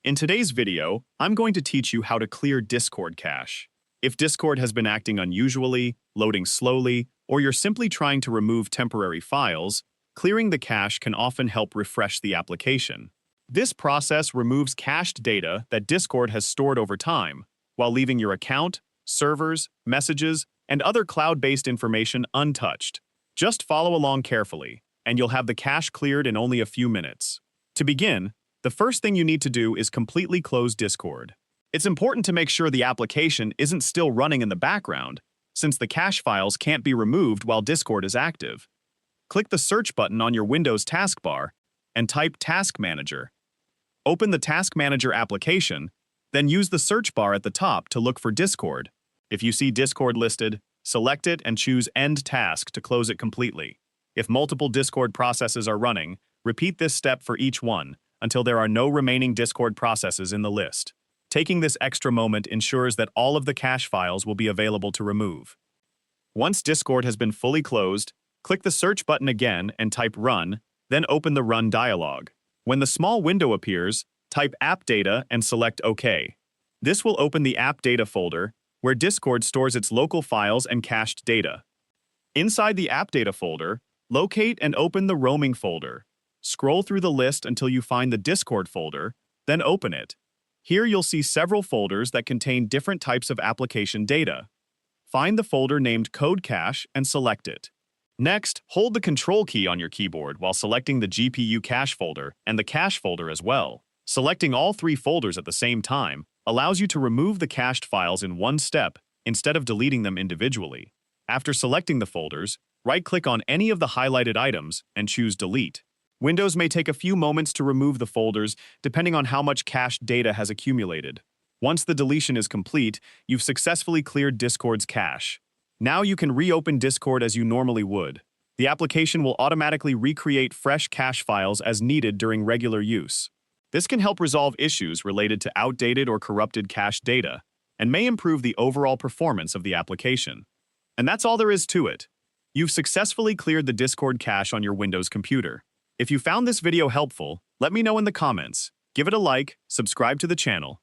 In today's video, I'm going to teach you how to clear Discord cache. If Discord has been acting unusually, loading slowly, or you're simply trying to remove temporary files, clearing the cache can often help refresh the application. This process removes cached data that Discord has stored over time, while leaving your account, servers, messages, and other cloud-based information untouched. Just follow along carefully, and you'll have the cache cleared in only a few minutes. To begin, the first thing you need to do is completely close Discord. It's important to make sure the application isn't still running in the background, since the cache files can't be removed while Discord is active. Click the search button on your Windows taskbar and type Task Manager. Open the Task Manager application, then use the search bar at the top to look for Discord. If you see Discord listed, select it and choose End Task to close it completely. If multiple Discord processes are running, repeat this step for each one until there are no remaining Discord processes in the list. Taking this extra moment ensures that all of the cache files will be available to remove. Once Discord has been fully closed, click the search button again and type Run, then open the Run dialog. When the small window appears, type App Data and select OK. This will open the App Data folder, where Discord stores its local files and cached data. Inside the App Data folder, locate and open the Roaming folder. Scroll through the list until you find the Discord folder, then open it. Here you'll see several folders that contain different types of application data. Find the folder named Code Cache and select it. Next, hold the Control key on your keyboard while selecting the GPU cache folder and the cache folder as well. Selecting all three folders at the same time allows you to remove the cached files in one step instead of deleting them individually. After selecting the folders, right-click on any of the highlighted items and choose Delete. Windows may take a few moments to remove the folders depending on how much cached data has accumulated. Once the deletion is complete, you've successfully cleared Discord's cache. Now you can reopen Discord as you normally would. The application will automatically recreate fresh cache files as needed during regular use. This can help resolve issues related to outdated or corrupted cached data, and may improve the overall performance of the application. And that's all there is to it. You've successfully cleared the Discord cache on your Windows computer. If you found this video helpful, let me know in the comments. Give it a like, subscribe to the channel,